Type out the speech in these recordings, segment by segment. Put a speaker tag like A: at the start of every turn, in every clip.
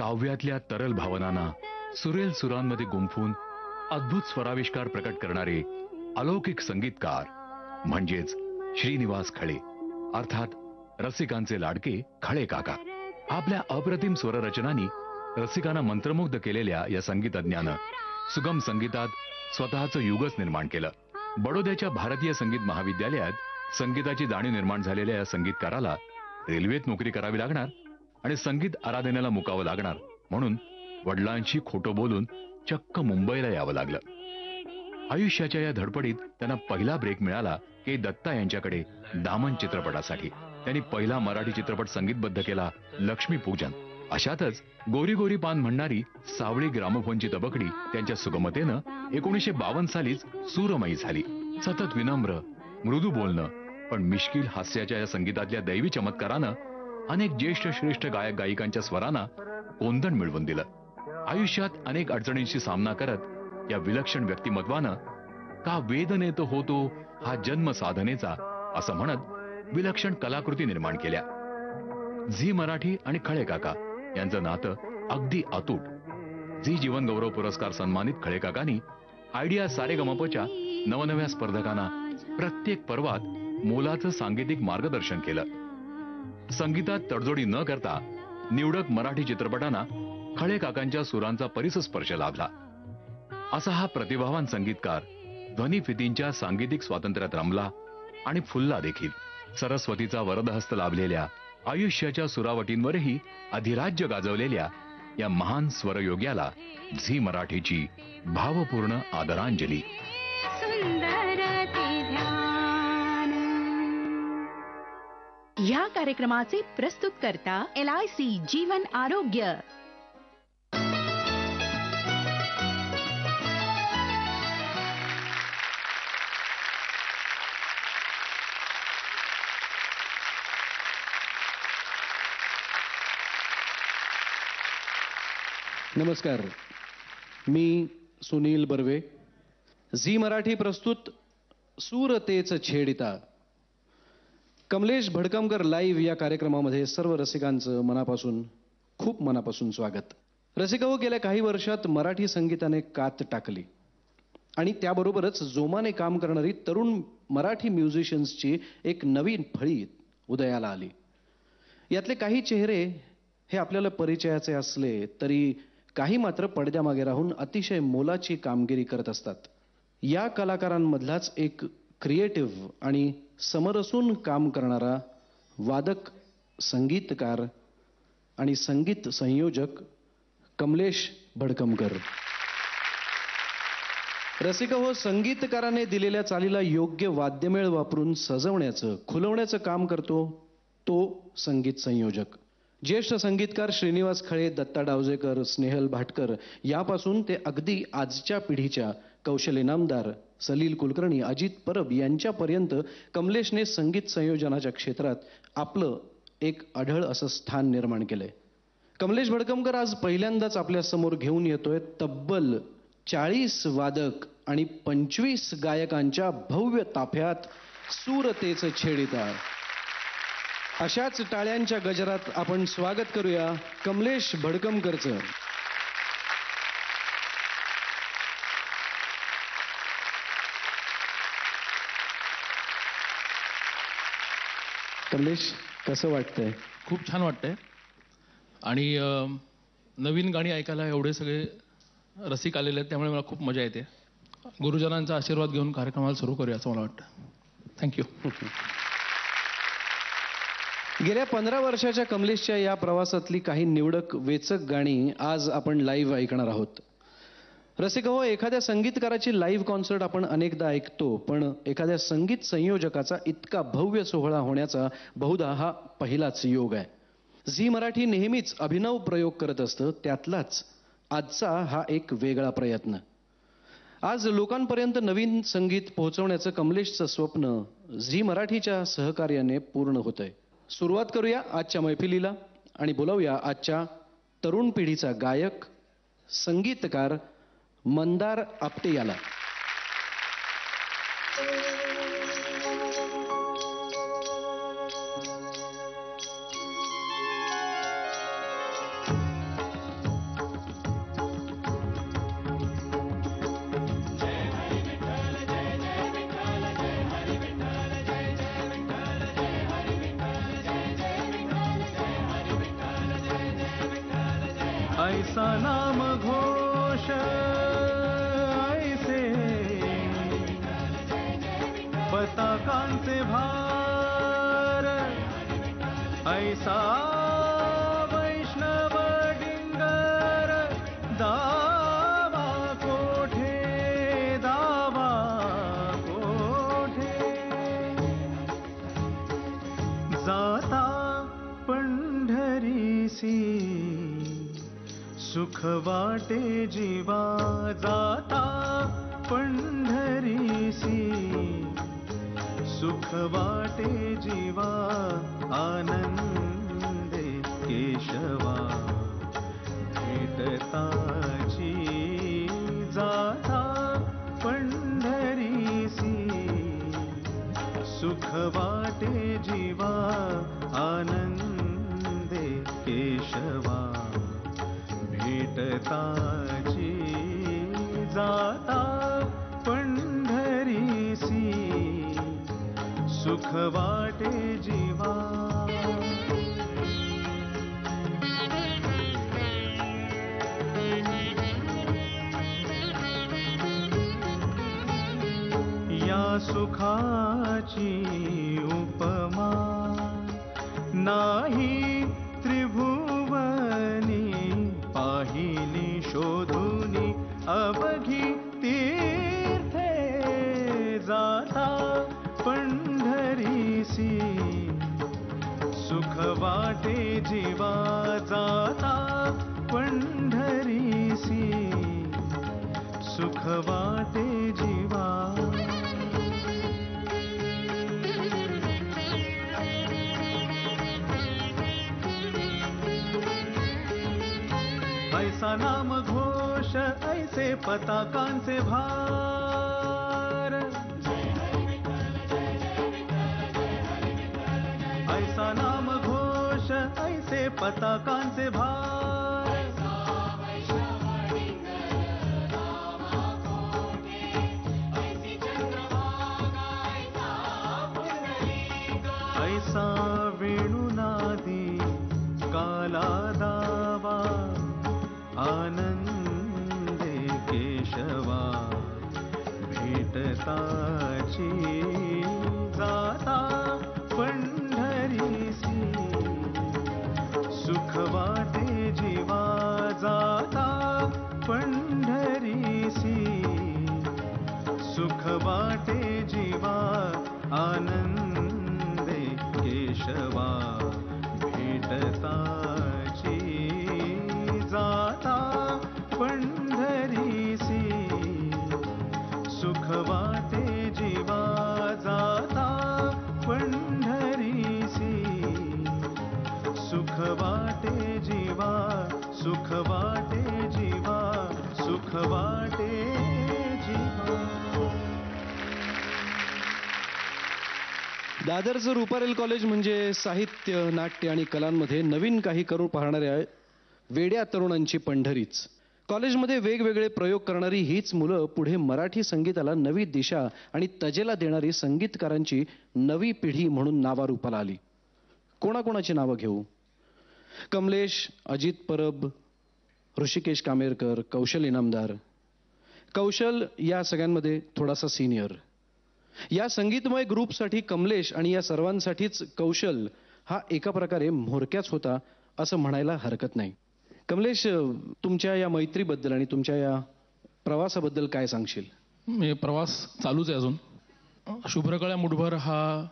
A: काव्यातल्या तरल भावनांना सुरेल सुरांमध्ये गुंफून अद्भुत स्वराविष्कार प्रकट करणारे अलौकिक संगीतकार म्हणजेच श्रीनिवास खळे, अर्थात रसिकांचे लाडके खळे काका. आपल्या अप्रतिम स्वररचनांनी रसिकांना मंत्रमुग्ध केलेल्या या संगीतज्ञानं सुगम संगीतात स्वतःचं युगच निर्माण केलं. बडोद्याच्या भारतीय संगीत महाविद्यालयात संगीताची जाणीव निर्माण झालेल्या या संगीतकाराला रेल्वेत नोकरी करावी लागणार आणि संगीत आराधनेला मुकावं लागणार म्हणून वडिलांशी खोटं बोलून चक्क मुंबईला यावं लागलं. आयुष्याच्या या धडपडीत त्यांना पहिला ब्रेक मिळाला के दत्ता यांच्याकडे दामन चित्रपटासाठी. त्यांनी पहिला मराठी चित्रपट संगीतबद्ध केला लक्ष्मीपूजन. अशातच गोरी गोरी पान म्हणणारी सावळी ग्रामोफोनची तबकडी त्यांच्या सुगमतेनं 1952 सालीच सूरमयी झाली. सतत विनम्र मृदू बोलणं पण मिश्किल हास्याच्या या संगीतातल्या दैवी चमत्कारानं अनेक ज्येष्ठ श्रेष्ठ गायक गायिकांच्या स्वरांना कोंदण मिळवून दिलं. आयुष्यात अनेक अडचणींशी सामना करत या विलक्षण व्यक्तिमत्वानं का वेदनेत होतो हा जन्म साधनेचा असं म्हणत विलक्षण कलाकृती निर्माण केल्या. झी मराठी आणि खळे काका यांचं नातं अगदी अतूट. झी जीवन गौरव पुरस्कार सन्मानित खळे काकांनी आयडिया सारेगमपच्या नवनव्या स्पर्धकांना प्रत्येक पर्वात मोलाचं सांगीतिक मार्गदर्शन केलं. संगीतात तडजोडी न करता निवडक मराठी चित्रपटांना खळे काकांच्या सुरांचा परिसस्पर्श लाभला. असा हा प्रतिभावान संगीतकार ध्वनिफितींच्या सांगीतिक स्वातंत्र्यात रमला आणि फुलला देखील. सरस्वतीचा वरदहस्त लाभलेल्या आयुष्याच्या सुरावटींवरही अधिराज्य गाजवलेल्या या महान स्वरयोग्याला झी मराठीची भावपूर्ण आदरांजली.
B: या कार्यक्रमाचे प्रस्तुतकर्ता LIC जीवन आरोग्य.
C: नमस्कार, मी सुनील बर्वे. झी मराठी प्रस्तुत सूर तेच छेडिता कमलेश भडकमकर लाईव्ह या कार्यक्रमामध्ये सर्व रसिकांचं खूप मनापासून स्वागत. रसिकाहो, गेल्या काही वर्षात मराठी संगीताने कात टाकली आणि त्याबरोबरच जोमाने काम करणारी तरुण मराठी म्युझिशियन्सची एक नवीन फळी उदयाला आली. यातले काही चेहरे हे आपल्याला परिचयाचे असले तरी काही मात्र पडद्यामागे राहून अतिशय मोलाची कामगिरी करत असतात. या कलाकारांमधलाच एक क्रिएटिव्ह आणि समरसून काम करणारा वादक, संगीतकार आणि संगीत संयोजक कमलेश भडकमकर. रसिका, संगीतकाराने दिलेल्या चालीला योग्य वाद्यमेळ वापरून सजवण्याचं, खुलवण्याचं काम करतो तो संगीत संयोजक. ज्येष्ठ संगीतकार श्रीनिवास खळे, दत्ता डावजेकर, स्नेहल भाटकर यापासून ते अगदी आजच्या पिढीच्या कौशल इनामदार सलील कुलकर्णी, अजित परब यांच्यापर्यंत कमलेशने संगीत संयोजनाच्या क्षेत्रात आपलं एक अढळ असं स्थान निर्माण केलंय. कमलेश भडकमकर आज पहिल्यांदाच आपल्या समोर घेऊन येतोय तब्बल 40 वादक आणि 25 गायकांच्या भव्य ताफ्यात सूर तेच छेडिता. अशाच टाळ्यांच्या गजरात आपण स्वागत करूया कमलेश भडकमकरचं. कमलेश, कसं वाटतंय?
D: खूप छान वाटतंय आणि नवीन गाणी ऐकायला एवढे सगळे रसिक आलेले आहेत, त्यामुळे मला खूप मजा येते. गुरुजनांचा आशीर्वाद घेऊन कार्यक्रमाला सुरू करूया असं मला वाटतं. थँक्यू.
C: गेल्या 15 वर्षाच्या कमलेशच्या या प्रवासातली काही निवडक वेचक गाणी आज आपण लाईव्ह ऐकणार आहोत. रसिको, एखाद्या संगीतकाराची लाईव्ह कॉन्सर्ट आपण अनेकदा ऐकतो, पण एखाद्या संगीत संयोजकाचा इतका भव्य सोहळा होण्याचा बहुधा हा पहिलाच योग आहे. झी मराठी नेहमीच अभिनव प्रयोग करत असतं, त्यातलाच आजचा हा एक वेगळा प्रयत्न. आज लोकांपर्यंत नवीन संगीत पोहोचवण्याचं कमलेशचं स्वप्न झी मराठीच्या सहकार्याने पूर्ण होतंय. सुरुवात करूया आजच्या मैफिलीला आणि बोलावूया आजच्या तरुण पिढीचा गायक, संगीतकार मंदार आपटे याला.
E: ऐसा नाम घोष ऐसे पताकांचे भार ऐसा वैष्णव डिंगर दावा कोठे जाता पंढरीसी सुख वाटे जीवा जाता पंढरीसी सुख वाटे जीवा आनंदे केशवा भेटताची जाता पंढरीसी सुख वाटे जीवा आनंदे केशवा भेटताची जाता पंढरीसी सुख वाटे जीवा या सुखाची उपमा नाही त्रिभुवनी पाहिली शोधुनी अवघी तीर्थे जाता पंढरीसी सुख वाटे जीवा जाता पंढरीसी सुख वाटे जीवा ऐसा नाम घोष ऐसे पताकांचे भार ऐसा नाम घोष ऐसे पताकांचे भार ऐसा वेणुनादी काला दावा आनंदे केशवा भेटताची जाता पंढरीसी सुख वाटे जीवा जाता पंढरीसी सुख वाटे जीवा आनंदे केशवा भेटताची जाता पंढरीसी सुख वाटे जीवा जाता पंढरीसी सुख वाटे जीवा सुख वाटे जीवा सुख वाटे जीवा.
C: दादरचं रुपारेल कॉलेज म्हणजे साहित्य नाट्य आणि कलांमध्ये नवीन काही करू पाहणाऱ्या वेड्या तरुणांची पंढरीच. कॉलेजमध्ये वेगवेगळे प्रयोग करणारी हीच मुलं पुढे मराठी संगीताला नवी दिशा आणि तजेला देणारी संगीतकारांची नवी पिढी म्हणून नावारूपाला आली. कोणाकोणाची नावं घेऊ? कमलेश, अजित परब, ऋषिकेश कामेरकर, कौशल इनामदार. कौशल या सगळ्यांमध्ये थोडासा सिनियर. या संगीतमय ग्रुपसाठी कमलेश आणि या सर्वांसाठीच कौशल हा एका प्रकारे म्होरक्याच होता असं म्हणायला हरकत नाही. कमलेश, तुमच्या या मैत्रीबद्दल आणि तुमच्या या प्रवासाबद्दल काय सांगशील?
D: मी प्रवास चालूच आहे अजून. शुभ्रकळ्या मुठभर हा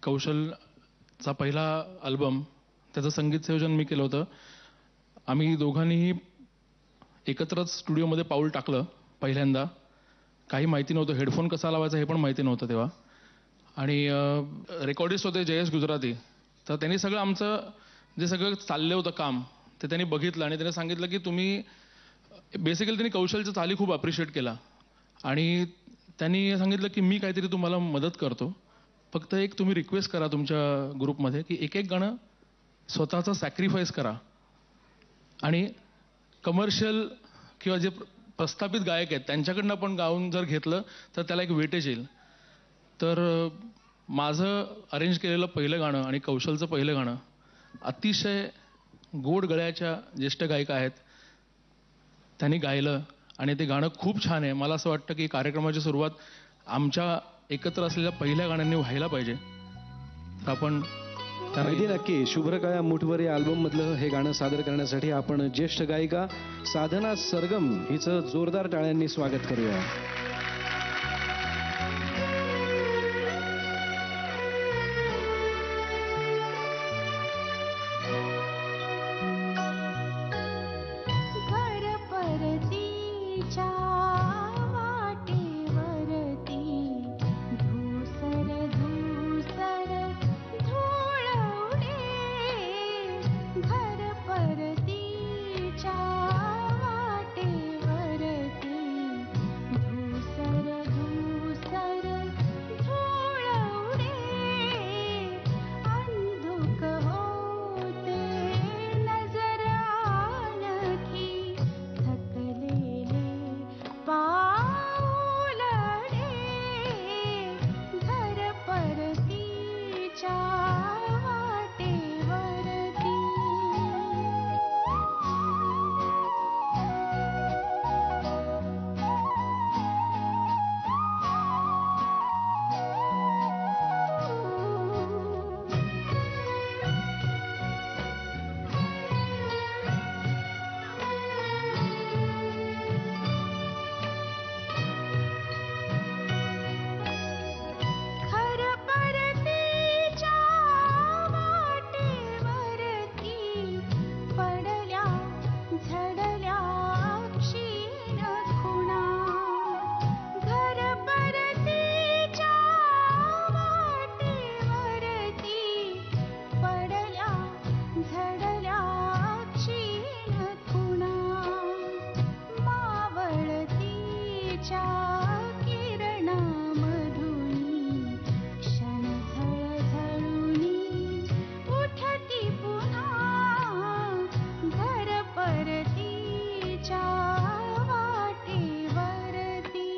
D: कौशलचा पहिला अल्बम, त्याचं संगीत संयोजन मी केलं होतं. आम्ही दोघांनीही एकत्रच स्टुडिओमध्ये पाऊल टाकलं पहिल्यांदा. काही माहिती नव्हतं, हेडफोन कसा लावायचा हे पण माहिती नव्हतं तेव्हा. आणि रेकॉर्डिस्ट होते जयेश गुजराती. तर त्यांनी सगळं आमचं जे सगळं चाललं होतं काम ते त्यांनी बघितलं आणि त्यांनी सांगितलं की तुम्ही बेसिकली त्यांनी कौशलच्या चाली खूप अप्रिशिएट केला. आणि त्यांनी सांगितलं की मी काहीतरी तुम्हाला मदत करतो, फक्त एक तुम्ही रिक्वेस्ट करा तुमच्या ग्रुपमध्ये की एक एक गाणं स्वतःचा सॅक्रिफाईस करा आणि कमर्शियल किंवा जे प्रस्थापित गायक आहेत त्यांच्याकडनं पण गाऊन जर घेतलं तर त्याला एक वेटेज येईल. तर माझं अरेंज केलेलं पहिलं गाणं आणि कौशलचं पहिलं गाणं अतिशय गोड गळ्याच्या ज्येष्ठ गायिका आहेत त्यांनी गायलं आणि ते गाणं खूप छान आहे. मला असं वाटतं की कार्यक्रमाची सुरुवात आमच्या एकत्र असलेल्या पहिल्या गाण्यांनी व्हायला पाहिजे. तर आपण त्यांना
C: अगदी नक्की. शुभ्र काळ्या मुठवर या अल्बम मधलं हे गाणं सादर करण्यासाठी आपण ज्येष्ठ गायिका साधना सरगम हिचं जोरदार टाळ्यांनी स्वागत करूया.
F: घर परतीच्या वाटेवरती धूसर धूसर धूळ उडे. घर परतीच्या वाटेवरती धूसर धूसर धूळ उडे. अंधुक होते नजर आणखी थकलेले पाऊलडे. घर परतीच्या वाटेवरती. घर परतीच्या वाटेवरती पडल्या झडल्या क्षीण खुणा. घर परतीच्या वाटेवरती पडल्या झडल्या क्षीण खुणा. मावळतीच्या किरणामधुनी क्षण झळझळुनी उठती पुन्हा. घर परतीच्या वाटेवरती.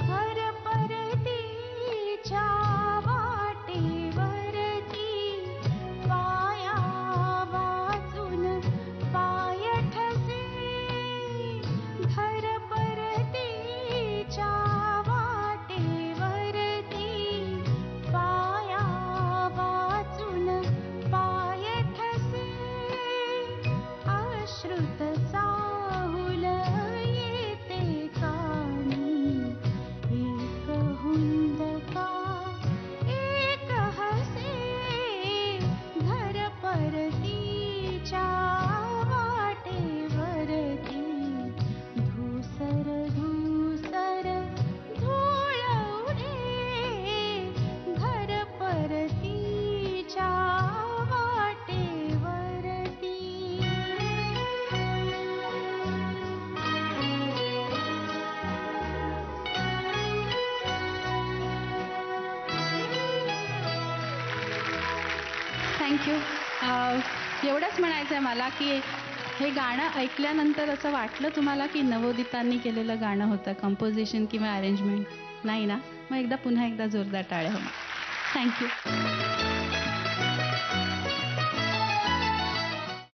F: घर परतीच्या वाटेवरती पाया वाचून पाय ठसे. घर परतीच्या वाटेवरती पाया वाचून पाय ठसे. अश्रुत चाहुल येते कानी एक हुंदका एक हसे. घर परतीच्या वाटेवरती धूसर धूसर धूळ उडे. घर परतीच्या वाटेवरती.
B: थँक्यू. एवढंच म्हणायचं आहे मला की हे गाणं ऐकल्यानंतर असं वाटलं तुम्हाला की नवोदितांनी केलेलं गाणं होतं, कंपोजिशन किंवा अरेंजमेंट? नाही ना? मग पुन्हा एकदा जोरदार टाळ्या हो. थँक्यू.